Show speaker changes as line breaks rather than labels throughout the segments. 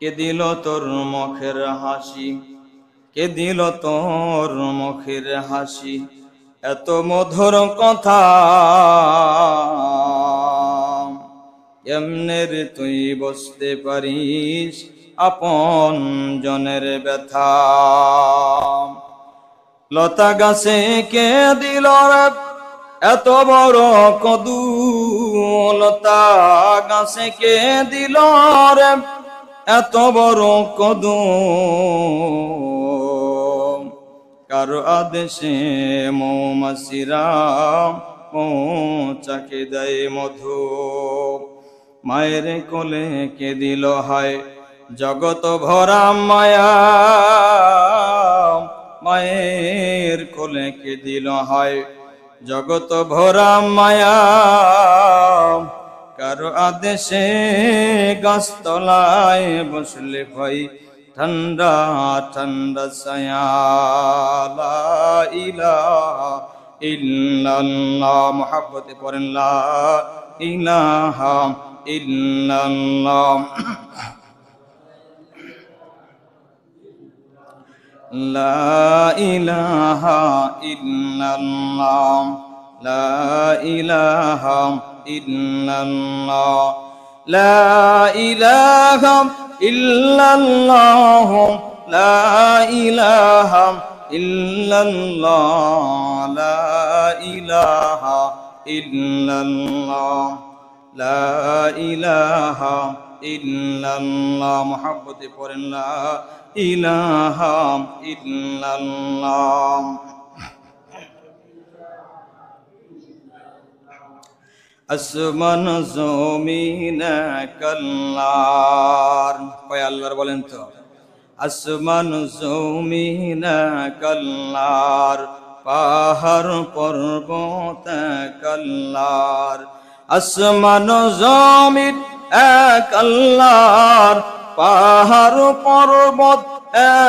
কে দিল তোর মুখের হাসি, কে দিল তোর মুখের হাসি, এত মধুর কথা এমনে রে তুই বুঝতে পারিস আপন জনের ব্যথা। লতা গাছে কে দিল রে এত বড় কদু, লতা গাছে কে দিল রে এত বড় কদু, কারো আদেশে মৌমাছিরা মৌচাকে দেয় মধু। মায়ের কোলে কে দিল হায় জগৎ ভরা মায়া, মায়ের কোলে কে দিল হায় জগৎ ভরা মায়া, কারো আদেশে গাছতলায় বসলে ভাই ঠান্ডা ঠান্ডা ছায়া। লা ইলাহা ইল্লাল্লাহ, মুহাব্বতে পড়েন লা ইলাহা ইল্লাল্লাহ। লা ইলাহা ইল্লাল্লাহ, লা ইলাহা ইল্লাল্লাহ, লা ইলাহা ইল্লাল্লাহ, লা ইলাহা ইল্লাল্লাহ, লা ইলাহা ইল্লাল্লাহ, লা ইলাহা ইল্লাল্লাহ। মুহাব্বতে পড়েন লা ইলাহা ইল্লাল্লাহ। আসমান জমিন কাল্লার, কয় আল্লাহর বলেন তো। আসমান জমিন কাল্লার, পাহাড় পর্বত কাল্লার। আসমান জমিন এক আল্লাহর, পাহাড় পর্বত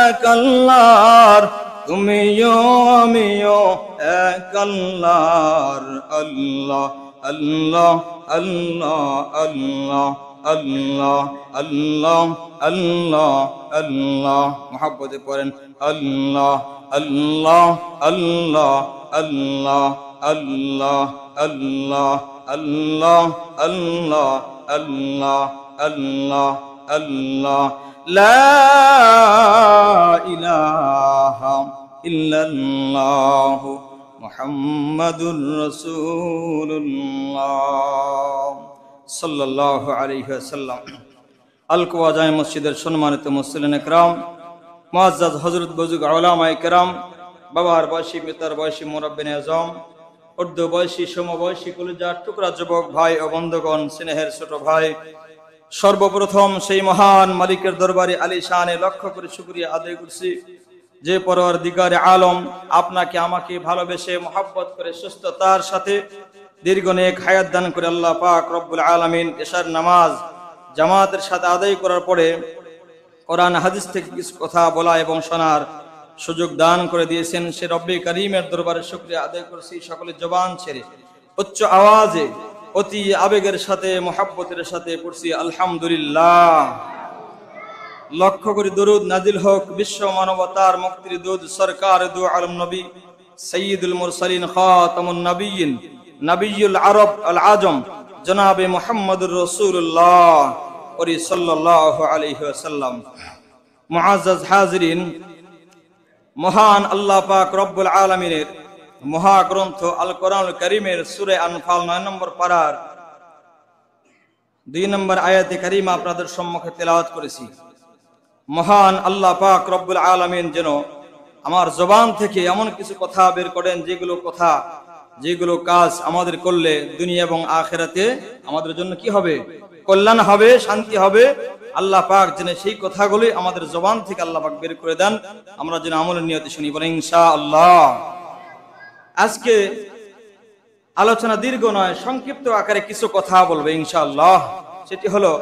এক আল্লাহর, তুমিও আমিও এক আল্লাহর। আল্লাহ আল্লাহ আল্লাহ আল্লাহ আল্লাহ আল্লাহ আল্লাহ আল্লাহ। মুহাব্বতে পড়েন আল্লাহ আল্লাহ আল্লাহ আল্লাহ আল্লাহ আল্লাহ আল্লাহ আল্লাহ আল্লাহ আল্লাহ আল্লাহ। লা ইলাহা ইল্লাল্লাহ মুহাম্মাদুর রাসূলুল্লাহ সাল্লাল্লাহু আলাইহি ওয়াসাল্লাম। আল কুওয়া জামে মসজিদের সম্মানিত মুসল্লিন ইকরাম, মুআজ্জাজ হযরত বুজুর্গ উলামায়ে কেরাম, বাবার বয়সী পিতার বয়সী মুরব্বিন আজম, উর্দু বয়সী সমবয়সী কলিজার টুকরা যুবক ভাই ও বন্ধুগণ, স্নেহের ছোট ভাই, সর্বপ্রথম সেই মহান মালিকের দরবারে আলিশানে লক্ষ্য করে শুকরিয়া আদায় করছি যে পরওয়ারদিগারে আলম আপনাকে আমাকে ভালোবেসে মহব্বত করে সুস্থতার সাথে দীর্ঘ নেক হায়াত দান করে আল্লাহ পাক রব্বুল আলামিন এশার নামাজ জামাতের সাথে আদায় করার পরে কোরআন হাদিস থেকে কিছু কথা বলা এবং শোনার সুযোগ দান করে দিয়েছেন। সে রব্বে কারীমের দরবারে শুকরিয়া আদায় করছি। সকলে জবান ছেড়ে উচ্চ আওয়াজে অতি আবেগের সাথে মহব্বতের সাথে পড়ছি আলহামদুলিল্লাহ। লক্ষ্য করে দরুদ নাজিল হোক বিশ্ব মানবতার মুক্তির দূত সরকার দু আলম নবী সৈয়দুল মুরসালিন খাতামুন নবিয়্যিন নবিয়ুল আরব আল আজম জনাবে মুহাম্মদুর রাসূলুল্লাহ সাল্লাল্লাহু আলাইহি ওয়াসাল্লাম। মুআজ্জাজ হাজিরিন, মহান আল্লাহ পাক রব্বুল আলামিনের মহাগ্রন্থ আল কোরআনুল কারীমের সূরা আনফাল 9 নম্বর পারার 2 নম্বর আয়াতে কারীমা আপনাদের সম্মুখে তেলাওয়াত করেছি। মহান আল্লাহ পাক রব্বুল আলামিন যেন আমার জবান থেকে এমন কিছু কথা বের করেন যেগুলো কাজ আমাদের করলে দুনিয়া এবং আখিরাতে আমাদের জন্য কি হবে, কল্যাণ হবে, শান্তি হবে। আল্লাহ পাক যেন সেই কথাগুলি আমাদের জবান থেকে আল্লাহ পাক বের করে দেন, আমরা যেন আমলের নিয়তে শুনি, বলেন ইনশাআল্লাহ। আজকে আলোচনা দীর্ঘ নয়, সংক্ষিপ্ত আকারে কিছু কথা বলবো ইনশাআল্লাহ। সেটি হলো,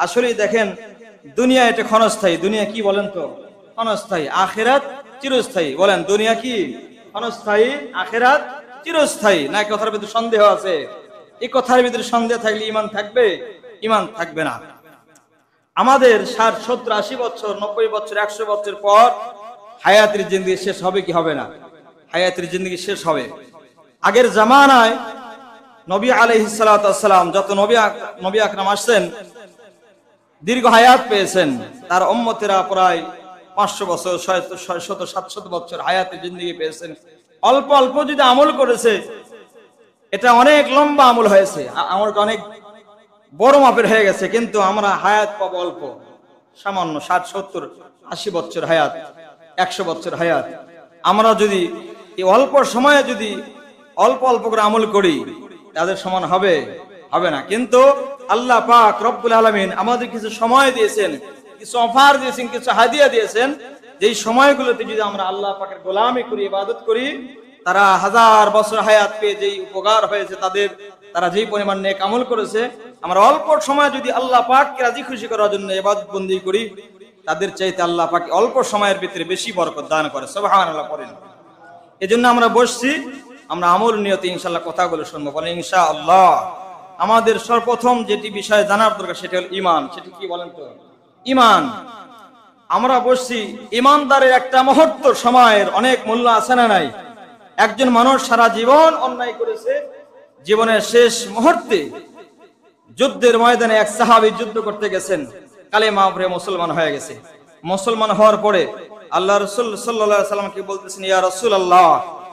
আসলে দেখেন দুনিয়া এটা ক্ষণস্থায়ী। দুনিয়া কি বলেন তো? ক্ষণস্থায়ী। আখিরাত চিরস্থায়ী। বলেন দুনিয়া কি ক্ষণস্থায়ী, আখিরাত চিরস্থায়ী? না কথার ভিতরে সন্দেহ আছে? এই কথার ভিতরে সন্দেহ থাকলে ঈমান থাকবে? ঈমান থাকবে না। আমাদের 60, 70, 80 বছর, 90 বছর, 100 বছর পর হায়াতের জিন্দেগি শেষ হবে কি হবে না? হায়াতের জিন্দেগি শেষ হবে। আগের জামানায় নবী আলাইহিস সালাতু ওয়াস সালাম যত নবী আকরাম আসছেন দীর্ঘ হায়াত পেয়েছেন। তার উম্মতেরা প্রায় 500 বছর, 600, 700 বছর হায়াতের জিন্দেগি পেয়েছেন। অল্প অল্প যদি আমল করেছে, এটা অনেক লম্বা আমল হয়েছে, আমলটা অনেক বড় মাপের হয়ে গেছে, কিন্তু আমরা হায়াত পাবো অল্প, সামান্য 60, 70, 80 বছর হায়াত, 100 বছর হায়াত। আমরা যদি এই অল্প সময়ে যদি অল্প অল্প করে আমল করি, তাদের সমান হবে না। কিন্তু আল্লাহ পাক রব্বুল আলামিন আমাদের কিছু সময় দিয়েছেন, কিছু অফার দিয়েছেন, কিছু হাদিয়া দিয়েছেন, যেই সময়গুলোতে যদি আমরা আল্লাহ পাকের গোলামি করি, ইবাদত করি, তারা 1000 বছর হায়াত পেয়ে যেই উপকার হয়েছে তাদের, তারা যেই পরিমাণ নেক আমল করেছে, আমরা অল্প সময় যদি আল্লাহ পাককে রাজি খুশি করার জন্য ইবাদত বন্দেগী করি, তাদের চাইতে আল্লাহ পাক অল্প সময়ের ভিতরে বেশি বরকত দান করে। সুবহানাল্লাহ পড়েন। এজন্য আমরা বসছি, আমরা আমল নিয়তে ইনশাআল্লাহ কথাগুলো শুনবো, বলেন ইনশাআল্লাহ। আমাদের সর্বপ্রথম যেটি বিষয় জানার দরকার সেটা হলো ঈমান। সেটি কি বলেন তো? ঈমান। আমরা বসছি, ঈমানদারের একটা মুহূর্ত সময়ের অনেক মূল্য আছে না নাই? একজন মানুষ সারা জীবন অন্যায় করেছে, জীবনের শেষ মুহূর্তে যুদ্ধের ময়দানে এক সাহাবী যুদ্ধ করতে গেছেন, কালেমা পড়ে মুসলমান হয়ে গেছে। মুসলমান হওয়ার পরে আল্লাহ রাসূল সাল্লাল্লাহু আলাইহি ওয়াসাল্লামকে বলতেছেন, ইয়া রাসূলুল্লাহ,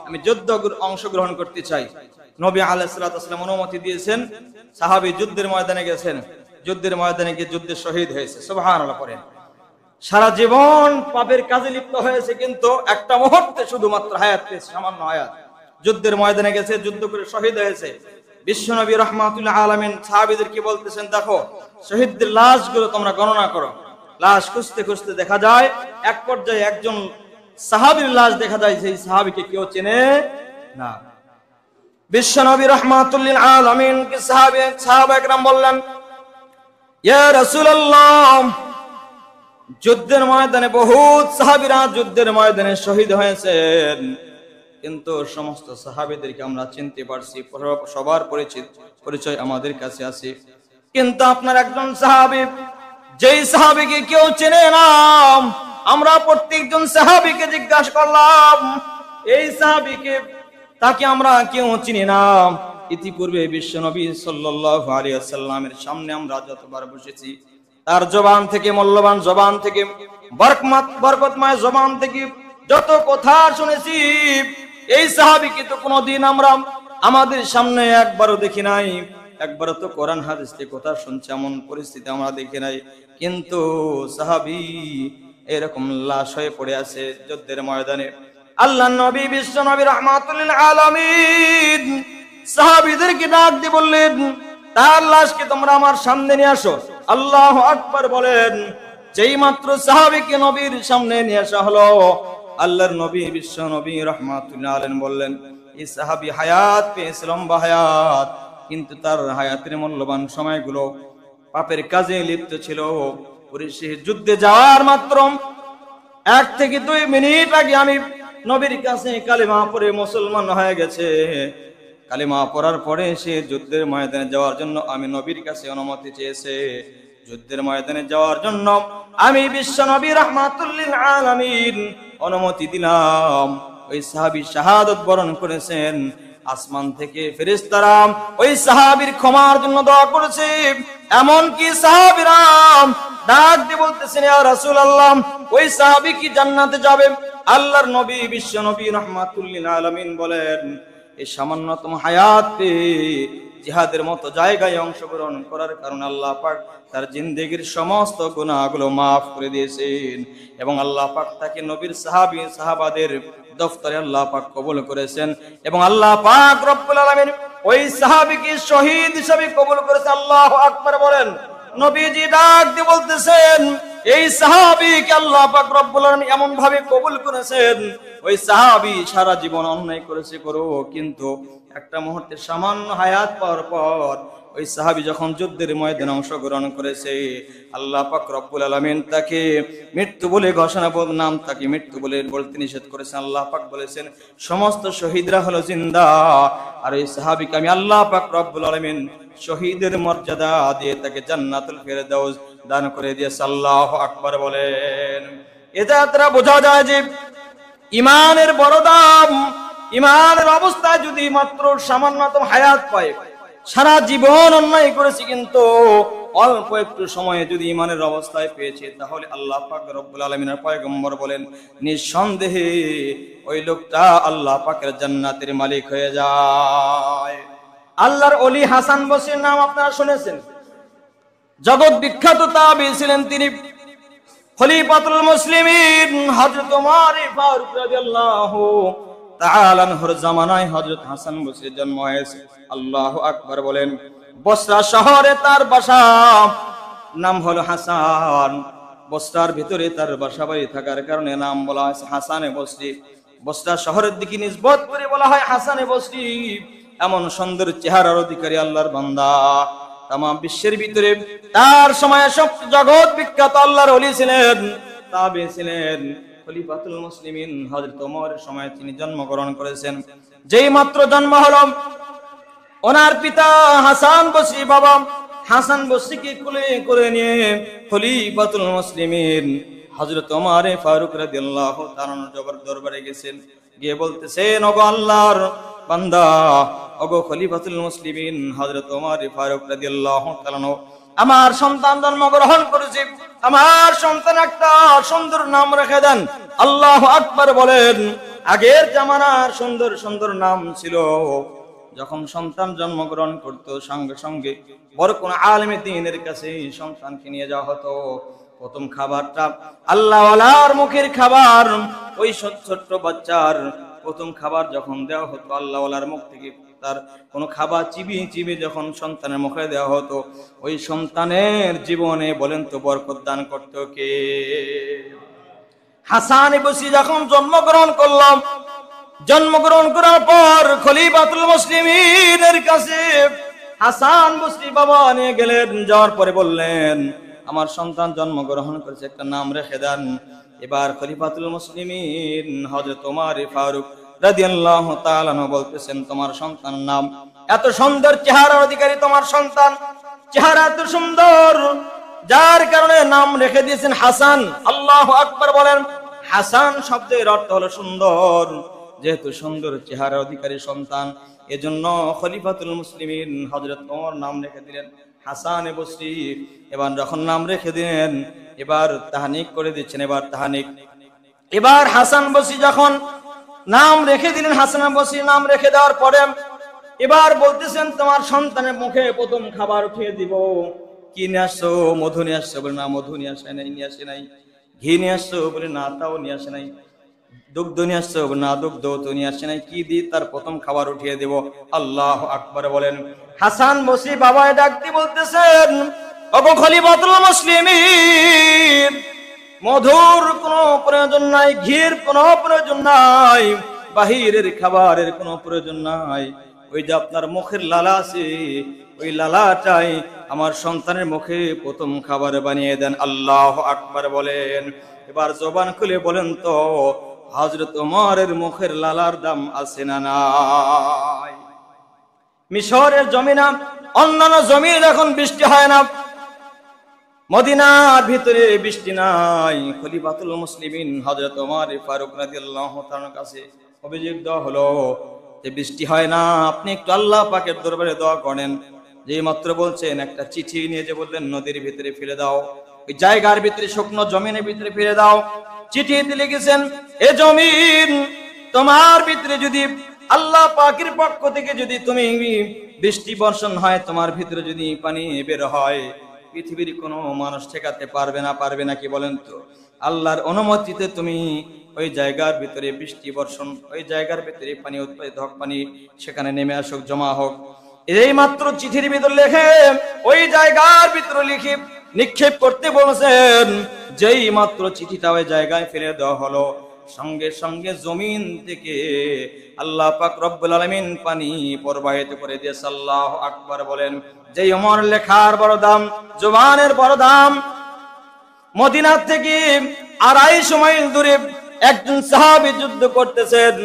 আমি যুদ্ধে অংশগ্রহণ করতে চাই। নবী আলাইহিস সালাতু ওয়াস সালাম অনুমতি দিয়েছেন। সাহাবী যুদ্ধের ময়দানে গেছেন, যুদ্ধের ময়দানে গিয়ে যুদ্ধে শহীদ হয়েছে। সুবহানাল্লাহ পড়েন। সারা জীবন পাপের কাজে লিপ্ত হয়েছে, কিন্তু একটা মুহূর্তে শুধুমাত্র হায়াত পেয়েছে, সামান্য হায়াত। যুদ্ধের ময়দানে গেছে, যুদ্ধ করে শহীদ হয়েছে। বিশ্বনবী রাহমাতুল্লাহ আলামিন সাহাবীদেরকে বলতেছেন, দেখো শহীদদের লাশগুলো তোমরা গণনা করো। লাশ খুঁজতে খুঁজতে দেখা যায় এক পর্যায়ে একজন সাহাবীর লাশ দেখা যায়, সেই সাহাবীকে কেউ চেনে না। বিশ্বনবী রাহমাতুল্লিল আলামিন কে সাহাবা একরাম বললেন, ইয়া রাসূলুল্লাহ, যুদ্ধের ময়দানে বহুত সাহাবীরা যুদ্ধের ময়দানে শহীদ হয়েছেন, কিন্তু সমস্ত সাহাবীদেরকে আমরা চিনতে পারছি, সবার পরিচয় আমাদের কাছে আছে, কিন্তু আপনার একজন সাহাবী, যেই সাহাবীকে কেউ চেনে না, আমরা প্রত্যেকজন সাহাবীকে জিজ্ঞাসা করলাম, এই সাহাবীকে, তাকে আমরা কেউ চিনি না। ইতিপূর্বে বিশ্বনবী সাল্লাল্লাহু আলাইহি ওয়াসাল্লামের সামনে আমরা যতবার বসেছি, তার জবান থেকে, মূল্যবান জবান থেকে, বরকতময় জবান থেকে যত কথা শুনেছি, এই সাহাবীকে তো কোনোদিন আমরা আমাদের সামনে একবারও দেখি নাই, একবারও তো কোরআন হাদিস থেকে কথা শুনছি, এমন পরিস্থিতি আমরা দেখি নাই। কিন্তু সাহাবী এরকম লাশ হয়ে পড়ে আছে যুদ্ধের ময়দানে। আল্লাহর নবী বিশ্বনবী রাহমাতুল্লিল আলামিন সাহাবীদেরকে ডাক দিয়ে বললেন, তার লাশকে তোমরা আমার সামনে নিয়ে আসো। আল্লাহু আকবার বলেন। যেই মাত্র সাহাবীকে নবীর সামনে নিয়ে আসা হলো, আল্লাহর নবী বিশ্বনবী রাহমাতুল্লাহ আলাইহি বললেন, এই সাহাবী হায়াত পেয়েছিল, লম্বা হায়াত, কিন্তু তার হায়াতের মূল্যবান সময়গুলো পাপের কাজে লিপ্ত ছিল। পরিশেষে যুদ্ধে যাওয়ার মাত্র 1 থেকে 2 মিনিট আগে আমি নবীর কাছে কালেমা পড়ে মুসলমান হয়ে গেছে। কালেমা পড়ার পরে সে যুদ্ধের ময়দানে যাওয়ার জন্য আমি নবীর কাছে অনুমতি চেয়েছে। যুদ্ধের ময়দানে যাওয়ার জন্য আমি বিশ্বনবী রাহমাতুল্লিল আলামিন অনুমতি দিলাম। ওই সাহাবী শাহাদাত বরণ করেছেন। আসমান থেকে ফেরেশতারা ওই সাহাবীর ক্ষমার জন্য দোয়া করেছে। এমন কি সাহাবীরা ডাক দিয়ে বলতেছেন, ইয়া রাসূলুল্লাহ, ওই সাহাবী কি জান্নাতে যাবে? আল্লাহর নবী বিশ্বনবী রাহমাতুল্লিল আলামিন বলেন, এই সামান্যতম হায়াতে জিহাদের মতো জায়গায় অংশগ্রহণ করার কারণে আল্লাহ পাক তার জিন্দেগীর সমস্ত গুনাহগুলো মাফ করে দিয়েছেন, এবং আল্লাহ পাক তাকে নবীর সাহাবাদের দফতরে আল্লাহ পাক কবুল করেছেন, এবং আল্লাহ পাক রব্বুল আলামিন ওই সাহাবীকে শহীদ হিসেবে কবুল করেছে। আল্লাহু আকবার বলেন। নবীজি ডাক দিয়ে বলতেছেন, এই সাহাবীকে আল্লাহ পাক রব্বুল আলামিন এমন ভাবে কবুল করেছেন, ওই সাহাবী সারা জীবন অন্যায় করেছে, কিন্তু একটা মুহূর্তে সামান্য হায়াত পাওয়ার পর ওই সাহাবী যখন যুদ্ধের ময়দানে অংশগ্রহণ করেছে, আল্লাহ পাক রব্বুল আলামিন তাকে মৃত্যু বলে ঘোষণা নাম তাকে মৃত্যু বলে বলতে নিষেধ করেছেন। আল্লাহ পাক বলেছেন সমস্ত শহীদরা হলো জিন্দা, আর ওই সাহাবীকে আমি আল্লাহ পাক রব্বুল আলামিন শহীদের মর্যাদা দিয়ে তাকে জান্নাতুল ফেরদাউস দান করে দিয়েছে। আল্লাহু আকবার বলেন। এটা দ্বারা বোঝা যায় যে ইমানের বড় দাম। ইমানের অবস্থায় যদি মাত্র সামান্যতম হায়াত পায়, সারা জীবন অন্যায় করেছি কিন্তু অল্প একটু সময়ে যদি ইমানের অবস্থায় পেয়েছে, তাহলে আল্লাহ পাক রব্বুল আলামিনের পয়গম্বর বলেন নিঃসন্দেহে ওই লোকটা আল্লাহ পাকের জান্নাতের মালিক হয়ে যায়। আল্লাহর ওলি হাসান বসরির নাম আপনারা শুনেছেন। জগৎ বিখ্যাত তাবী ছিলেন তিনি। খলিফাতুল মুসলিমিন হযরত ওমর ফারুক রাদিয়াল্লাহু তাআলা আনহুর জামানায় হযরত হাসান বসরির জন্ম হয়েছে। আল্লাহু আকবার বলেন। বসরা শহরে তার বাসা, নাম হলো হাসান। বসরার ভিতরে তার বাসা বাড়ি থাকার কারণে নাম বলা হয়েছে হাসানে বসরি। বসরা শহরের দিকে নিসবত করে বলা হয় হাসানে বসরি। এমন সুন্দর চেহারার অধিকারী আল্লাহর বান্দা, তামাম বিশ্বের ভিতরে তার সময় সব জগৎ বিখ্যাত আল্লাহর ওলি ছিলেন, তাবী ছিলেন। খলিফাতুল মুসলিমিন হযরত ওমরের সময় তিনি জন্মগ্রহণ করেছেন। যেই মাত্র জন্ম হলো, ওনার পিতা হাসান বসরি, বাবা হাসান বসরিকে কোলে করে নিয়ে খলিফাতুল মুসলিমিন হযরত ওমর ফারুক রাদিয়াল্লাহু তাআলা দরবারে গেছেন। গিয়ে বলতেছেন, ওগো আল্লাহর বান্দা, ওগো খলিফাতুল মুসলিমিন হযরত ওমর ফারুক রাদিয়াল্লাহু তাআলা, আমার সন্তান জন্মগ্রহণ করেছে, আমার সন্তান একটা সুন্দর নাম রেখে দেন। আল্লাহু আকবার বলেন। আগের জামানার সুন্দর সুন্দর নাম ছিল। যখন সন্তান জন্মগ্রহণ করত, সঙ্গে সঙ্গে বড় কোন আলেমে দ্বীনের কাছে সন্তানকে নিয়ে যাওয়া হতো। প্রথম খাবারটা আল্লাহওয়ালার মুখের খাবার। ওই ছোট্ট বাচ্চার প্রথম খাবার যখন দেওয়া হতো, আল্লাহওয়ালার মুখ থেকে তার কোনো খাবার চিবিয়ে চিবিয়ে যখন সন্তানের মুখে দেওয়া হতো, ওই সন্তানের জীবনে বলেন তো বরকত দান করতো কে? হাসান বসরি যখন জন্মগ্রহণ করলাম, জন্মগ্রহণ করার পর খলিফাতুল মুসলিমিনের কাছে হাসান বসরি বাবা নিয়ে গেলেন। যাওয়ার পরে বললেন, আমার সন্তান জন্মগ্রহণ করেছে, একটা নাম রেখে দেন। এবার খলিফাতুল মুসলিমিন হযরত ওমর ফারুক রাদিয়াল্লাহু তাআলা বলতেছেন, তোমার সন্তান নাম এত সুন্দর চেহারার অধিকারী, তোমার সন্তান চেহারা এত সুন্দর, যার কারণে নাম রেখে দিয়েছেন হাসান। আল্লাহু আকবার বলেন। হাসান শব্দের অর্থ হলো সুন্দর। যেহেতু সুন্দর চেহারার অধিকারী সন্তান, এজন্য খলিফাতুল মুসলিমিন হযরত ওমর নাম রেখে দিলেন হাসান বসরি। এবার যখন নাম রেখে দিলেন, এবার তাহনিক করে দিচ্ছেন। এবার হাসান বসরি যখন নাম রেখে দিলেন, হাসান বসরি নাম রেখে দেওয়ার পরে এবার বলতেছেন, তোমার সন্তানের মুখে প্রথম খাবার উঠিয়ে দিব। কি নিয়ে আসছো? মধু নিয়ে আসছো? বলে না, মধু নিয়ে আসে নাই, নিয়ে আসে নাই। ঘি নিয়ে আসছো? বলে না, তাও নিয়ে আসে নাই। দুগ্ধ নিয়ে আসছো? না, দুগ্ধ তো নিয়ে আসে নাই। কি দিয়ে তার প্রথম খাবার উঠিয়ে দেব? আল্লাহু আকবার বলেন। হাসান বসরি বাবায় ডাকতে বলতেছেন, ওগো খলিফাতুল মুসলিমিন, মধুর কোনো প্রয়োজন নাই, ঘির কোনো প্রয়োজন নাই, বাহিরের খাবারের কোনো প্রয়োজন নাই। ওই যে আপনার মুখের লালা আছে, ওই লালাটাই আমার সন্তানের মুখে প্রথম খাবার বানিয়ে দেন। আল্লাহু আকবার বলেন। এবার জবান খুলে বলেন তো, হযরত ওমরের মুখের লালার দাম আছে না নাই? মিশরের জমিনা, অন্যান্য জমিন এখন বৃষ্টি হয় না, মদিনার ভিতরে বৃষ্টি নাই। খলিফাতুল মুসলিমিন হযরত ওমর ফারুক রাদিয়াল্লাহু তাআলার কাছে অভিযোগ দেওয়া হলো যে বৃষ্টি হয় না, আপনি একটু আল্লাহ পাকের দরবারে দোয়া করেন। যে মাত্র বলছেন, একটা চিঠি নিয়ে যে বললেন নদীর ভিতরে ফেলে দাও, ওই জায়গার ভিতরে, শুকনো জমিনের ভিতরে ফেলে দাও। চিঠিতে লিখেছেন, এ জমিন, তোমার ভিতরে যদি আল্লাহ পাকের পক্ষ থেকে যদি তুমি বৃষ্টি বর্ষণ হয়, তোমার ভিতরে যদি পানি বের হয়, পৃথিবীর কোনো মানুষ ঠেকাতে পারবে না। পারবে না কি বলেন তো? আল্লাহর অনুমতিতে তুমি ওই জায়গার ভিতরে বৃষ্টি বর্ষণ, ওই জায়গার ভিতরে পানি উৎপাদিত হোক, পানি সেখানে নেমে আসুক, জমা হোক। এই মাত্র চিঠির ভিতর লেখে ওই জায়গার ভিতরে লিখে নিক্ষেপ করতে বলেছেন। যেই মাত্র চিঠিটা ওই জায়গায় ফেলে দেওয়া হলো, সঙ্গে সঙ্গে জমিন থেকে আল্লাহ পাক রব্বুল আলামিন পানি প্রবাহিত করে দিয়েছে। আল্লাহু আকবার বলেন। যে ওমর লেখার বড় দাম, জবানের বড় দাম। মদিনা থেকে 250 মাইল দূরে একজন সাহাবী যুদ্ধ করতেছেন।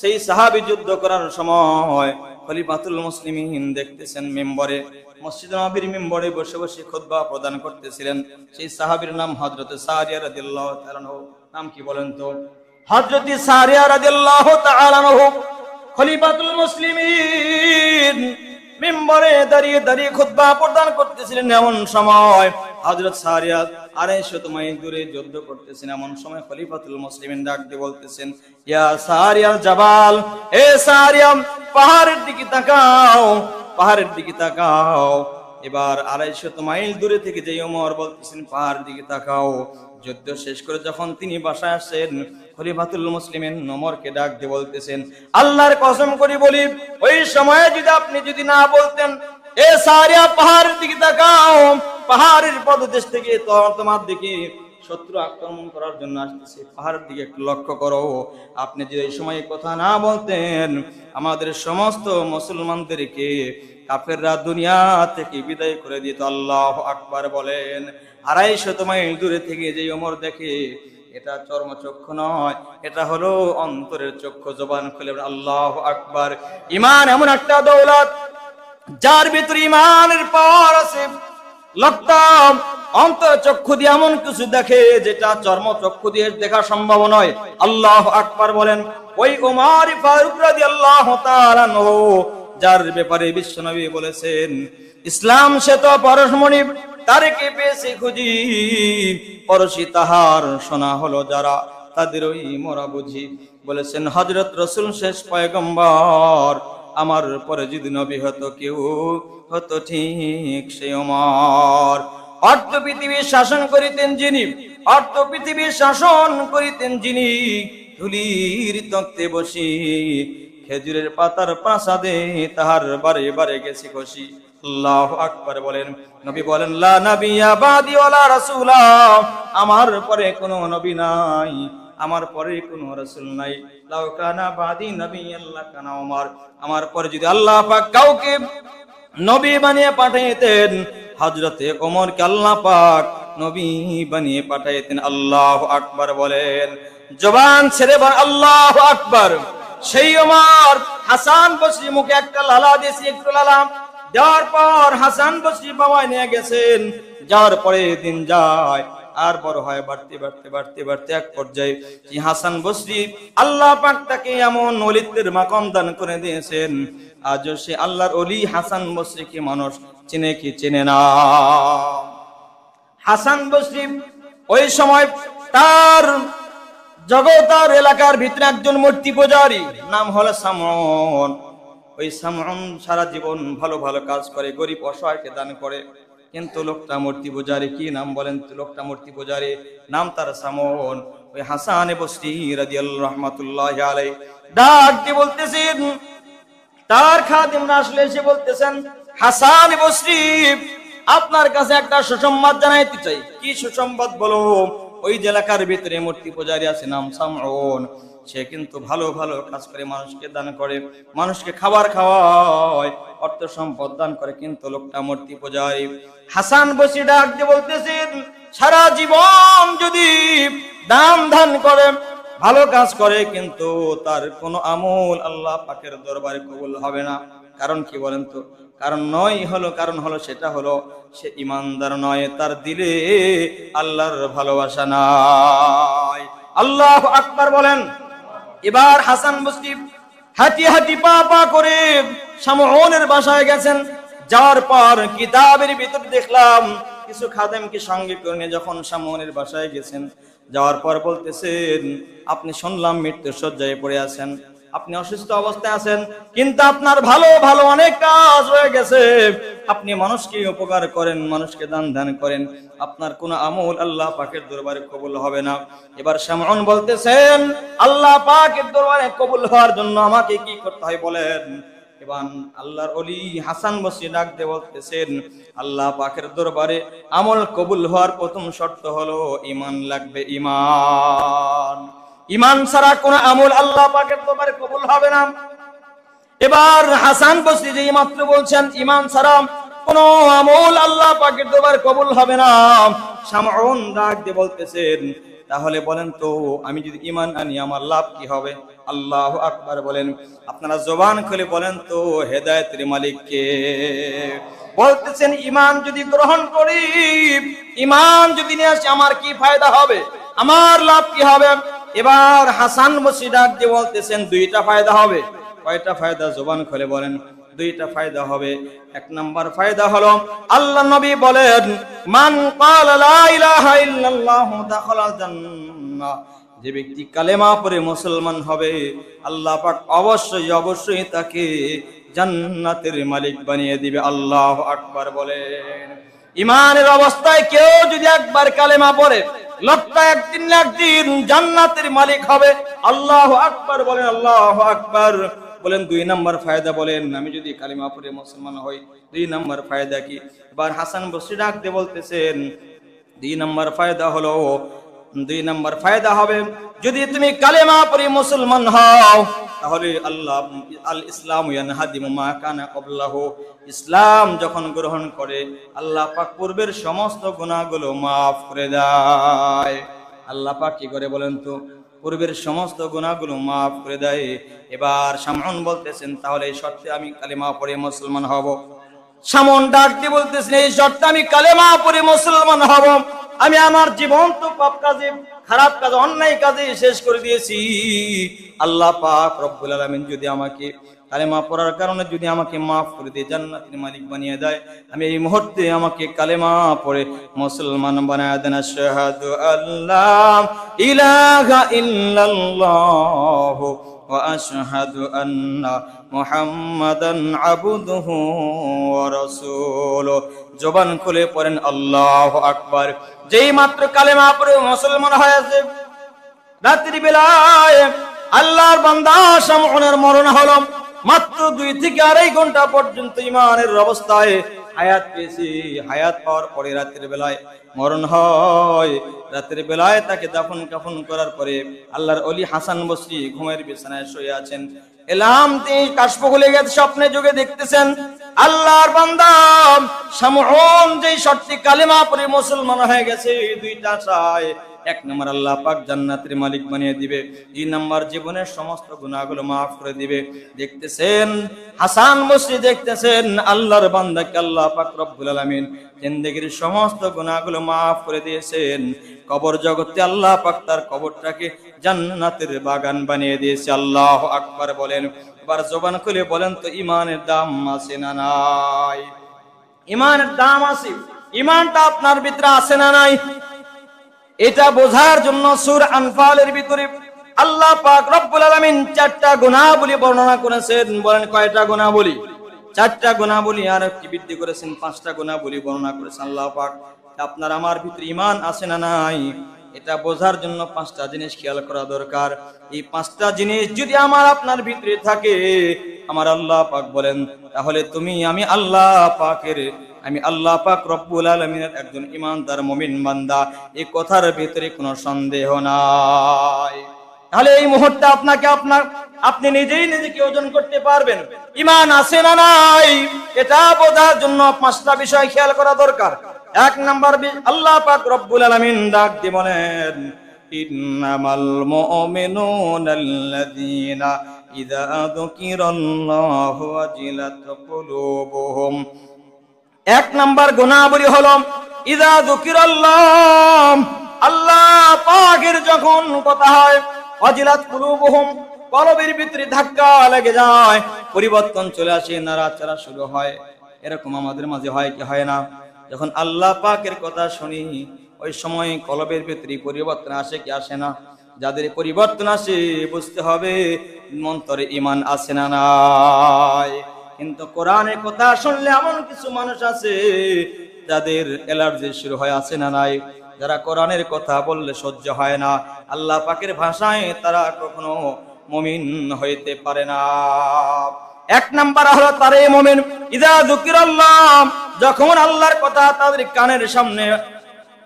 সেই সাহাবী যুদ্ধ করার সময় খলিফাতুল মুসলিমিন দেখতেছেন মিম্বরে, মসজিদ নববীর মিম্বরে বসে বসে খুতবা প্রদান করতেছিলেন। সেই সাহাবীর নাম হযরত সারিয়া রাদিয়াল্লাহু তাআলা আনহু। নাম কি বলেন তো? হযরত সারিয়া রাদিয়াল্লাহু তাআলা আনহু খলিফাতুল মুসলিমিন মিম্বরে দাঁড়িয়ে দাঁড়িয়ে খুতবা প্রদান করতেছিলেন। এমন সময় হযরত সারিয়া 250 মাইল দূরে যুদ্ধ করতেছেন। এমন সময় খলিফাতুল মুসলিমিন ডাক দিয়ে বলতেছেন, ইয়া সারিয়াল জাবাল, এ সারিয়া পাহাড়ের দিকে তাকাও, পাহাড়ের দিকে তাকাও। এবার 250 মাইল দূরে থেকে যে ওমর বলতেছেন পাহাড়ের দিকে তাকাও। যুদ্ধ শেষ করে যখন তিনি বাসায় আসেন, খলিফাতুল মুসলিমিন ওমরকে ডাক দিয়ে বলতেছেন, আল্লাহর কসম করে বলি, ওই সময়ে আপনি যদি না বলতেন, এ সারিয়া পাহাড়ের দিকে তাকাও, পাহাড়ের পদদেশ থেকে তোমার দিকে শত্রু আক্রমণ করার জন্য আসতেছে, পাহাড়ের দিকে একটু লক্ষ্য করো। আপনি যদি এই সময় কথা না বলতেন, আমাদের সমস্ত মুসলমানদেরকে কাফেররা দুনিয়া থেকে বিদায় করে দিত। আল্লাহু আকবার বলেন। 250 মাইল দূরে থেকে যে ওমর দেখে, এটা চর্মচক্ষু নয়, এটা হলো অন্তরের চক্ষু। জবান খুলে আল্লাহু আকবার। ঈমান এমন একটা দৌলত, যার ভিতরে ঈমানের পাওয়ার আছে। লোকটা অন্তর চক্ষু দিয়ে এমন কিছু দেখে যেটা চর্মচক্ষু দিয়ে দেখা সম্ভব নয়। আল্লাহু আকবার বলেন। ওই ওমর ফারুক রাদিয়াল্লাহু তাআলা আনহু, যার ব্যাপারে বিশ্বনবী বলেছেন, ইসলাম সে তো পরশমণি, তারকে পেয়েছে খুঁজি, পরশী তাহার শোনা হলো যারা, তাদের ওই মোরা বুঝি। বলেছেন হযরত রাসূল শেষ পয়গম্বর, আমার পরে যদি নবী হতো কেউ, হতো ঠিক সে ওমর। অর্ধ পৃথিবীর শাসন করিতেন যিনি, অর্ধ পৃথিবীর শাসন করিতেন যিনি, ধুলির তক্তে বসি, খেজুরের পাতার প্রাসাদে তাহার বারে বারে গেছি খুশি। আল্লাহু আকবার বলেন। নবী বলেন, লা নাবিয়্যা বাদি ওয়ালা রাসূলা, আমার পরে কোনো নবী নাই, আমার পরে কোনো রাসূল নাই। লাউ কানা বাদি নাবিয়্যান লাকানা ওমর, আমার পরে যদি আল্লাহ পাক কাউকে নবী বানিয়ে পাঠাইতেন, হযরতে ওমরকে আল্লাহ পাক নবী বানিয়ে পাঠাইতেন। আল্লাহু আকবার বলেন। জবান ছেড়ে বল আল্লাহু আকবার। সেই ওমর হাসান বসরি মুখে একটা লালা দিয়েছে, একটু লালা দেওয়ার পর হাসান বসরি বাবায় নিয়ে গেছেন। যাওয়ার পরে দিন যায়, আর বড় হয়, বাড়তে বাড়তে বাড়তে বাড়তে এক পর্যায়ে যে হাসান বসরি, আল্লাহ পাক তাকে এমন ওলিত্বের মাকাম দান করে দিয়েছেন, আজও সে আল্লাহর ওলি হাসান বসরিকে মানুষ চিনে কি চিনে না। হাসান বসরি ওই সময় তার জগতার এলাকার ভিতরে একজন মূর্তি পূজারী, নাম হলো সামউন। ওই সামউন সারা জীবন ভালো ভালো কাজ করে, গরিব অসহায়কে দান করে। কিন্তু লোকটা মূর্তি পূজারী, কি নাম বলেন তো? লোকটা মূর্তি পূজারী, নাম তার সামউন। ওই হাসান বসরি রাদিয়াল্লাহু রাহমাতুল্লাহি আলাইহি ডাক দিয়ে বলতেছেন, তার খাদিমরা আসলে এসে বলতেছেন, হাসান বসরি, আপনার কাছে একটা সুসংবাদ জানাইতে চাই। কি সুসংবাদ বলো? ওই এলাকার ভিতরে মূর্তি পূজারী আছে, নাম সামউন। সে কিন্তু ভালো ভালো কাজ করে, মানুষকে দান করে, মানুষকে খাবার খাওয়ায়, অর্থ সম্পদ দান করে, কিন্তু লোকটা মূর্তি পূজারী। হাসান বসরি ডাক দিয়ে বলতেছেন, সারা জীবন যদি দান ধান করে, ভালো কাজ করে, কিন্তু তার কোনো আমল আল্লাহ পাকের দরবারে কবুল হবে না। কারণ কি বলেন তো? কারণ হলো সেটা হলো সে ইমানদার নয়, তার দিলে আল্লাহর ভালোবাসা নাই। আল্লাহু আকবার বলেন। এবার হাসান বসরি হাঁটি হাঁটি পা পা করে সামউনের বাসায় গেছেন। যাওয়ার পর কিতাবের ভিতর দেখলাম কিছু খাদেমকে সঙ্গে করে নিয়ে যখন সামউনের বাসায় গেছেন, যাওয়ার পর বলতেছেন, আপনি শুনলাম মৃত্যু শয্যায় পড়ে আছেন, আপনি অসুস্থ অবস্থায় আছেন, কিন্তু আপনার ভালো ভালো অনেক কাজ হয়ে গেছে, আপনি মানুষকে উপকার করেন, মানুষকে দান ধ্যান করেন, আপনার কোন আমল আল্লাহ পাকের দরবারে কবুল হবে না। এবার সামউন বলতেছেন, আল্লাহ পাকের দরবারে কবুল হওয়ার জন্য আমাকে কি করতে হয় বলেন। এবার আল্লাহর ওলি হাসান বসরি ডাক দিয়ে বলতেছেন, আল্লাহ পাকের দরবারে আমল কবুল হওয়ার প্রথম শর্ত হলো ঈমান লাগবে। ঈমান, ঈমান ছাড়া কোন আমল আল্লাহ পাকের দরবারে কবুল হবে না। এবার হাসান বসরি যে মাত্র বলছেন ঈমান ছাড়া কোন আমল আল্লাহ পাকের দরবার কবুল হবে না। শামউন ডাক দিয়ে বলতেছেন, তাহলে বলেন তো আমি যদি ঈমান আনি আমার লাভ কি হবে? আল্লাহু আকবার বলেন। আপনারা জবান খুলে বলেন তো হেদায়েতের মালিক কে? বলতেছেন ঈমান যদি গ্রহণ করি, ঈমান যদি নিয়ে আসি আমার কি ফায়দা হবে, আমার লাভ কি হবে? এবার হাসান বসরি ডাক দিয়ে বলতেছেন দুইটা ফায়দা হবে। কয়টা ফায়দা? জবান খুলে বলেন। দুইটা ফায়দা হবে। এক নাম্বার ফায়দা হলো আল্লাহ নবী বলেন, মান ক্বালা লা ইলাহা ইল্লাল্লাহ দাখালাল জান্নাহ, যে ব্যক্তি কালেমা পড়ে মুসলমান হবে আল্লাহ পাক অবশ্যই অবশ্যই তাকে জান্নাতের মালিক বানিয়ে দিবে। আল্লাহু আকবার বলেন। ঈমানের অবস্থায় কেউ যদি একবার কালেমা পড়ে লোকটা একদিন না একদিন জান্নাতের মালিক হবে। আল্লাহু আকবার বলেন। আল্লাহু আকবার বলেন। দুই নাম্বার ফায়দা বলেন, আমি যদি কালিমা পড়ে মুসলমান হই দুই নাম্বার ফায়দা কি? এবার হাসান বসরি ডাক দিয়ে বলতেছেন দুই নাম্বার ফায়দা হলো, দুই নাম্বার ফায়দা হবে যদি তুমি কালেমা পড়ে মুসলমান হও তাহলে আল্লাহ আল ইসলাম ইয়ানহাদিমু মা কানা ক্বাবলাহু, ইসলাম যখন গ্রহণ করে আল্লাহ পাক পূর্বের সমস্ত গুনাহগুলো মাফ করে দেয়। আল্লাহ পাক কি করে বলেন তো? পূর্বের সমস্ত গুনাহগুলো মাফ করে দেয়। এবার শামউন বলতেছেন তাহলে এই শর্তে আমি কালেমা পড়ে মুসলমান হব। শামউন ডাক দিয়ে বলতেছেন এই শর্তে আমি কালেমা পড়ে মুসলমান হব। আমি আমার জীবন তো পাপ কাজে, খারাপ কাজে, অন্যায় কাজে শেষ করে দিয়েছি। আল্লাহ পাক রব্বুল আলামিন যদি আমাকে কালেমা পড়ার কারণে যদি আমাকে মাফ করে দিয়ে জান্নাতের মালিক বানিয়ে দেয়, আমি এই মুহূর্তে আমাকে কালেমা পড়ে মুসলমান বানায় দেন। আশহাদু আল্লাহ ইলাহা ইল্লাল্লাহ ওয়া আশহাদু আন্না মুহাম্মাদান আবদুহু ওয়া রাসূলুহু। জবান খুলে পড়েন আল্লাহু আকবার। যেই মাত্র কালেমা পড়ে মুসলমান হয়েছে, রাত্রি বেলায় আল্লাহর বান্দা শামউনের মরণ হলো। মাত্র 2 থেকে 2.5 ঘন্টা পর্যন্ত ঈমানের অবস্থায় হায়াত পেয়েছি। হায়াত পাওয়ার পরে রাতের বেলায় মরণ হয়। রাতের বেলায় তাকে দাফন কাফন করার পরে আল্লাহর ওলি হাসান বসরি ঘুমের বিছানায় শুয়ে আছেন। এলাম তিনি কাশফ খুলে গেছে, স্বপ্নে যুগে দেখতেছেন আল্লাহর বান্দা শামউন যেই শর্তে কালেমা পড়ে মুসলমান হয়ে গেছে, দুইটা আশায়। এক নম্বর আল্লাহ পাক জান্নাতের মালিক বানিয়ে দিবে, দুই নম্বর জীবনের সমস্ত গুনাহগুলো মাফ করে দিবে। দেখতেছেন হাসান বসরি দেখতেছেন আল্লাহর বান্দাকে আল্লাহ পাক রব্বুল আলামিন জিন্দেগীর সমস্ত গুনাহগুলো মাফ করে দিয়েছেন। কবর জগতে আল্লাহ পাক তার কবরটাকে জান্নাতের বাগান বানিয়ে দিয়েছে। আল্লাহু আকবার বলেন। এবার জবান খুলে বলেন তো ঈমানের দাম আছে না নাই? ঈমানের দাম আছে। ঈমানটা আপনার ভিতরে আছে না নাই? এটা বোঝার জন্য সূরা আনফালের ভিতরে আল্লাহ পাক রব্বুল আলামিন 4টা গুনাহবলী বর্ণনা করেছেন। বলেন কয়টা গুনাহবলী? 4টা গুনাহবলী, আর একটি বৃদ্ধি করেছেন 5টা গুনাহবলী বর্ণনা করেছেন আল্লাহ পাক। আপনার আমার ভিতরে ঈমান আছে না নাই এটা বোঝার জন্য 5টা জিনিস খেয়াল করা দরকার। এই 5টা জিনিস যদি আমার আপনার ভিতরে থাকে, আমার আল্লাহ পাক বলেন তাহলে তুমি আমি আল্লাহ পাক রব্বুল আলামিনের একজন ঈমানদার মুমিন বান্দা। এই কথার ভিতরে কোনো সন্দেহ নাই। তাহলে এই মুহূর্তে আপনি নিজেই নিজেকে ওজন করতে পারবেন ঈমান আছে না নাই। এটা বোঝার জন্য 5টা বিষয় খেয়াল করা দরকার। এক নাম্বার, আল্লাহ পাক রব্বুল আলামিন ডাক দিয়ে বলেন ইন্নামাল মুমিনুনাল্লাযীনা ইযা যুকিরাল্লাহু ওয়াজিলাত কুলুবুহুম। এক নাম্বার গুনাহবলী হলো ইযা যুকিরাল্লাহ, আল্লাহ পাকের যখন কথা হয় ওয়াজিলাত কুলুবুহুম, কলবের ভিতরে ধাক্কা লেগে যায়, পরিবর্তন চলে আসে, নাড়াচাড়া শুরু হয়। এরকম আমাদের মাঝে হয় কি হয় না? যখন আল্লাহ পাকের কথা শুনি ওই সময় কলবের ভিতরে পরিবর্তন আসে কি আসে না? যাদের পরিবর্তন আসে বুঝতে হবে অন্তরে ঈমান আছে না নাই। কিন্তু কোরআনের কথা শুনলে এমন কিছু মানুষ আছে যাদের অ্যালার্জি শুরু হয়, আছে না নাই? যারা কোরআনের কথা বললে সহ্য হয় না, আল্লাহ পাকের ভাষায় তারা কখনো মুমিন হইতে পারে না। এক নাম্বার হলো তারে মুমিন ইযা যুকিরাল্লাহ, যখন আল্লাহর কথা তাদের কানের সামনে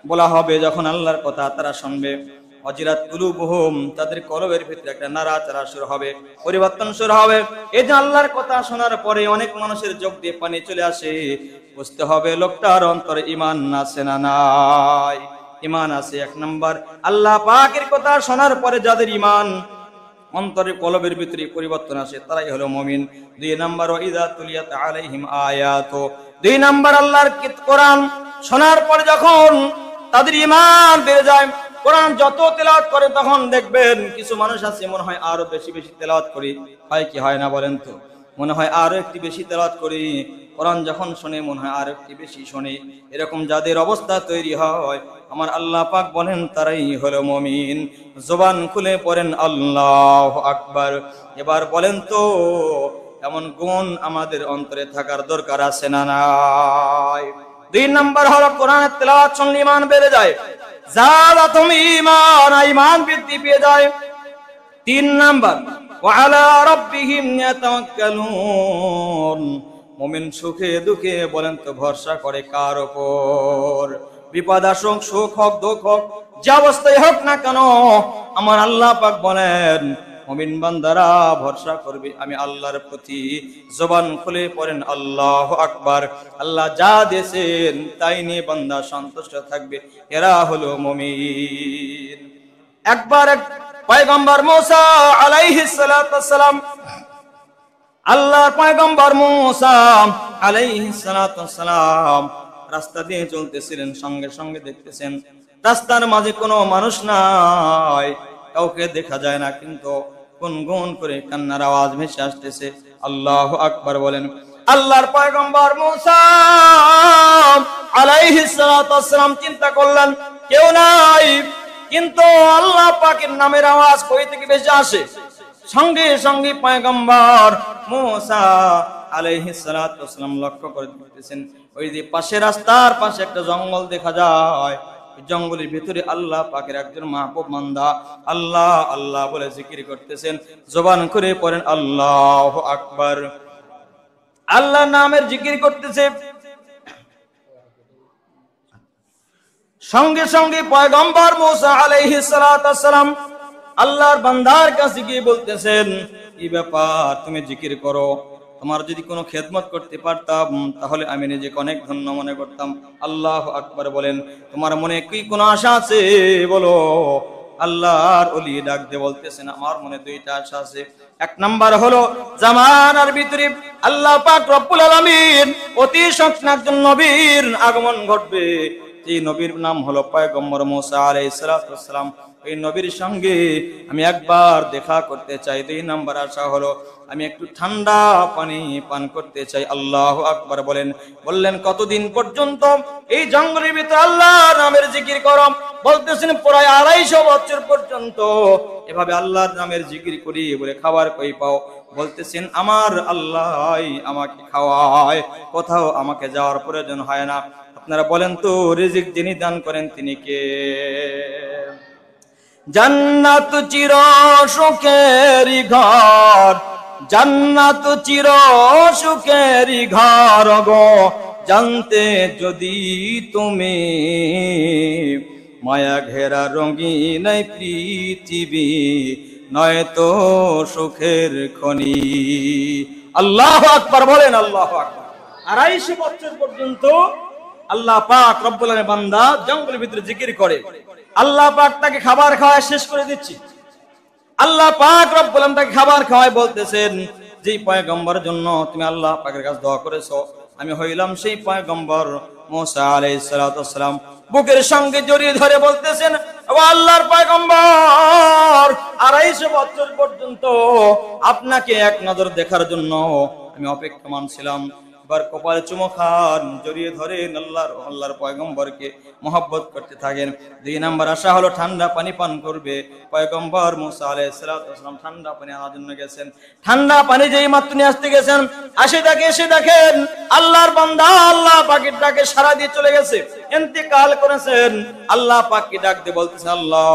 বলা হবে, যখন আল্লাহর কথা তারা শুনবে ওয়াজিলাত কুলুবুহুম, তাদের কলবের ভিতরে একটা নাড়াচাড়া শুরু হবে, পরিবর্তন শুরু হবে। এই যে আল্লাহর কথা শোনার পরে অনেক মানুষের চোখ দিয়ে পানি চলে আসে, বুঝতে হবে লোকটার অন্তরে ঈমান আছে না নাই। ঈমান আছে। এক নাম্বার, আল্লাহ পাকের কথা শোনার পরে যাদের ঈমান অন্তরে কলবের ভিতরে পরিবর্তন আসে তারাই হলো মুমিন। দুই নাম্বার, ওয়াইদা তুলিয়াত আলাইহিম আয়াতু, দুই নাম্বার আল্লাহর কোরআন শোনার পরে যখন তাদের ঈমান বেড়ে যায়, কোরআন যত তেলাওয়াত করে তখন দেখবেন কিছু মানুষ আছে মনে হয় আরো বেশি বেশি তেলাওয়াত করি, হয় কি হয় না বলেন তো? মনে হয় আরো একটু বেশি তেলাওয়াত করি, কোরআন যখন শুনে মনে হয় আরো একটু বেশি শুনি। এরকম যাদের অবস্থা তৈরি হয়, আমার আল্লাহ পাক বলেন তারাই হলো মুমিন। জবান খুলে পড়েন আল্লাহু আকবার। এবার বলেন তো এমন গুণ আমাদের অন্তরে থাকার দরকার আছে না নাই? দুই নাম্বার হলো কোরআনের তেলাওয়াত শুনলে ঈমান বেড়ে যায়, যাদাতুম ঈমান, ঈমান বৃদ্ধি পেয়ে যায়। তিন নাম্বার, ওয়া আলা রাব্বিহিম ইয়াতাওয়াক্কালুন, মুমিন সুখে দুঃখে বলেন তো ভরসা করে কার উপর? বিপদ আসুক, সুখ হোক, দুঃখ হোক, যে অবস্থায় হোক না কেন, আমার আল্লাহ পাক বলেন মুমিন বান্দারা ভরসা করবে আমি আল্লাহর প্রতি। জবান খুলে পড়েন আল্লাহু আকবার। আল্লাহ যা দিয়েছেন তাই নিয়ে বান্দা সন্তুষ্ট থাকবে, এরা হলো মুমিন। একবার এক পয়গম্বর মুসা আলাইহিস সালাতু ওয়াস সালাম, আল্লাহর পয়গম্বর মুসা আলাইহিস সালাতু ওয়াস সালাম রাস্তা দিয়ে চলতেছিলেন, সঙ্গে সঙ্গে দেখতেছেন রাস্তার মাঝে কোনো মানুষ নাই, কাউকে দেখা যায় না, কিন্তু গুনগুন করে কান্নার আওয়াজ ভেসে আসতেছে। আল্লাহু আকবার বলেন। আল্লাহর পয়গম্বর মুসা আলাইহিস সালাতু ওয়াস সালাম চিন্তা করলেন কেউ নাই, কিন্তু আল্লাহ পাকের নামের আওয়াজ কই থেকে ভেসে আসে? সঙ্গে সঙ্গে পয়গম্বর মুসা আলাইহিস সালাতু ওয়াস সালাম লক্ষ্য করে দেখতেছেন ওই যে পাশে রাস্তার পাশে একটা জঙ্গল দেখা যায়, জঙ্গলের ভিতরে আল্লাহ পাকের একজন মাহবুব বান্দা আল্লাহ আল্লাহ বলে জিকির করতেছেন। জবান করে পড়েন আল্লাহু আকবার। আল্লাহর নামের জিকির করতেছে, সঙ্গে সঙ্গে পয়গম্বর মুসা আলাইহিস সালাতু ওয়াস সালাম আল্লাহর বান্দার কাছে গিয়ে বলতেছেন, কি ব্যাপার, তুমি জিকির করো, তোমার যদি কোনো খেদমত করতে পারতাম তাহলে আমি নিজেকে অনেক ধন্য মনে করতাম। আল্লাহু আকবার বলেন। তোমার মনে কি কোনো আশা আছে বলো? আল্লাহর ওলি ডাক দিয়ে বলতেছেন আমার মনে দুইটা আশা আছে। এক নাম্বার হলো জামানার ভিতরে আল্লাহ পাক রব্বুল আলামিন অতি সক্ষম একজন নবীর আগমন ঘটবে, এই নবীর নাম হলো পয়গম্বর মুসা আলাইহিস সালাতু ওয়াস সালাম। এই নবীর সঙ্গে আমি একবার দেখা করতে চাই। দুই নাম্বার আশা হলো আমি একটু ঠান্ডা পানি পান করতে চাই। আল্লাহু আকবার বলেন। বললেন কতদিন পর্যন্ত? এই জঙ্গলের ভিতরে আল্লাহর নামের জিকির করো। বলতেছেন প্রায় 250 বছর পর্যন্ত এভাবে আল্লাহর নামের জিকির করি, বলে খাবার কই পাও? বলতেছেন আমার আল্লাহই আমাকে খাওয়ায়, কোথাও আমাকে যাওয়ার প্রয়োজন হয় না। আপনারা বলেন তো রিজিক যিনি দান করেন তিনি কে? জান্নাত চির সুখেরি ঘর, জান্নাত চির সুখেরি ঘর গো, জানতে যদি তুমি মায়া ঘেরা রঙিন পৃথিবী, নয়তো সুখের খনি। আল্লাহু আকবার বলেন। আল্লাহু আকবার। 250 বছর পর্যন্ত আল্লাহ পাক রব্বুল আলামিন বান্দা জঙ্গলের ভিতরে জিকির করে, আল্লাহ পাক তাকে খাবার খাওয়ায় শেষ করে দিচ্ছি। আল্লাহ পাক রব্বুল আলামিন তাকে খাবার খাওয়ায় বলতেছেন যে পয়গম্বরের জন্য তুমি আল্লাহ পাকের কাছে দোয়া করেছো, আমি হইলাম সেই পয়গম্বর মুসা আলাইহিস সালাতু ওয়াস সালাম। বুকের সঙ্গে জড়িয়ে ধরে বলতেছেন ও আল্লাহর পয়গম্বর, 250 বছর পর্যন্ত আপনাকে এক নজর দেখার জন্য আমি অপেক্ষমান ছিলাম। এবার কপালে চুমো খান, জড়িয়ে ধরেন আল্লাহর পয়গম্বরকে মহব্বত করতে থাকেন। 2 নাম্বার আশা হলো ঠান্ডা পানি পান করবে। পয়গম্বর মুসা আলাইহিস সালাতু ওয়াস সালাম ঠান্ডা পানি আনার জন্য গেছেন। ঠান্ডা পানি যেই মাত্র নিয়ে আসতে গেছেন, এসে দেখেন আল্লাহর বান্দা আল্লাহ পাকের ডাকে সাড়া দিয়ে চলে গেছে, ইন্তেকাল করেছেন। আল্লাহ পাককে ডাক দিয়ে বলতেছেন আল্লাহ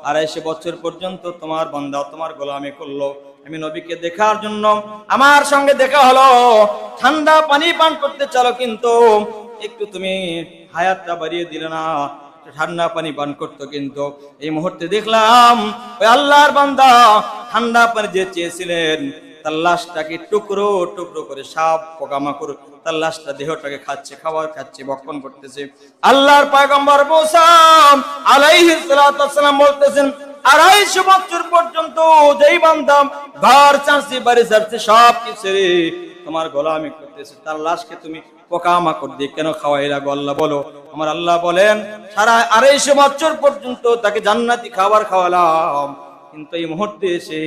250 বছর পর্যন্ত তোমার বান্দা তোমার গোলামি করলো, আমি নবীকে দেখার জন্য আমার সঙ্গে দেখা হলো, ঠান্ডা পানি পান করতে চাও, কিন্তু একটু তুমি হায়াতটা বাড়িয়ে দিলে না, ঠান্ডা পানি পান করতো। কিন্তু এই মুহূর্তে দেখলাম ওই আল্লাহর বান্দা ঠান্ডা পানি যে চেয়েছিলেন তার লাশটাকে টুকরো টুকরো করে সাপ পোকামাকড় তার লাশটা দেহটাকে খাচ্ছে, খাবার খাচ্ছে, ভক্ষণ করতেছে। আল্লাহর পয়গম্বর মুসা আলাইহিস সালাতু ওয়াস সালাম বলতেছেন 250 বছর পর্যন্ত যেই বান্দা ঘর ছাড়ছে, বাড়ি ছাড়ছে, সব কিছু তোমার গোলামি করতেছে, তার লাশকে তুমি পোকামাকড় দিয়ে কেন খাওয়াইলা গো আল্লাহ বলো? আমার আল্লাহ বলেন সারা 250 বছর পর্যন্ত তাকে জান্নাতি খাবার খাওয়ালাম, কিন্তু এই মুহূর্তে এসে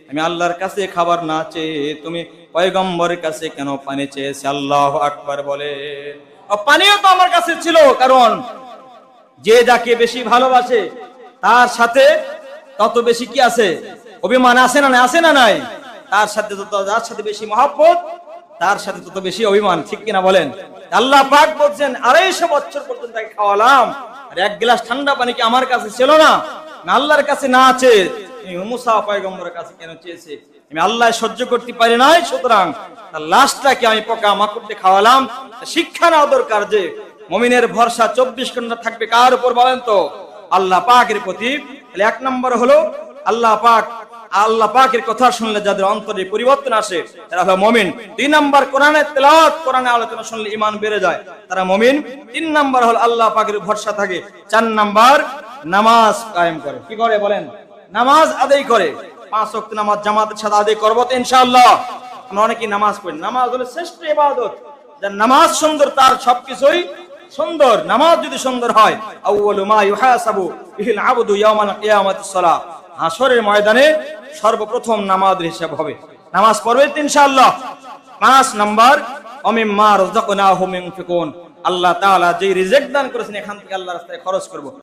আমি আল্লাহর কাছে খাবার না চেয়ে তুমি পয়গম্বরের কাছে কেন পানি চেয়েছে? আল্লাহু আকবার বলেন। পানিও তো আমার কাছে ছিল, কারণ যে যাকে বেশি ভালোবাসে তার সাথে তত বেশি কি আছে? অভিমান আছে না? আছে না নাই? তার সাথে যত, যার সাথে বেশি মহব্বত তার সাথে তত বেশি অভিমান, ঠিক কিনা বলেন? আল্লাহ পাক বলছেন 250 বছর পর্যন্ত তাকে খাওয়ালাম, আর এক গ্লাস ঠান্ডা পানি কি আমার কাছে ছিল না? আল্লাহর কাছে না আছে, মুসা পয়গম্বরের কাছে কেন চেয়েছে? আমি আল্লাহ সহ্য করতে পারি নাই, সুতরাং তার লাশটাকে আমি পোকা মাকড় দিয়ে খাওয়ালাম। শিক্ষা নেওয়া দরকার যে মুমিনের ভরসা 24 ঘন্টা থাকবে কার উপর বলেন তো? আল্লাহ পাকের প্রতি। তাহলে 1 নম্বর হলো আল্লাহ পাক, আল্লাহ পাকের কথা শুনলে যাদের অন্তরে পরিবর্তন আসে তারা হলো মুমিন। 2 নম্বর কোরআনের তেলাওয়াত, কোরআনের আলোচনা শুনলে ঈমান বেড়ে যায়, তারা মুমিন। 3 নম্বর হলো আল্লাহ পাকের ভরসা থাকে। 4 নম্বর নামাজ কায়েম করে। কি করে বলেন? নামাজ আদায় করে। 5 ওয়াক্ত নামাজ জামাতের সাথে আদায় করব তো ইনশাআল্লাহ। আমরা অনেকেই নামাজ পড়ি, নামাজ হলো শ্রেষ্ঠ ইবাদত। যার নামাজ সুন্দর তার সবকিছুই সুন্দর। নামাজ যদি সুন্দর হয়, আউয়ালু মা ইউহাসাবু বিহিল আবদু ইয়াওমাল কিয়ামাতিস সালাহ, হাশরের ময়দানে সর্বপ্রথম নামাজের হিসাব হবে। নামাজ পড়বে ইনশাআল্লাহ। 5 নাম্বার অমিম্মা রাযাকনাহুম ইউনফিকুন, আল্লাহ তাআলা যে রিজিক দান করেছেন এখান থেকে আল্লাহর রাস্তায় খরচ করব।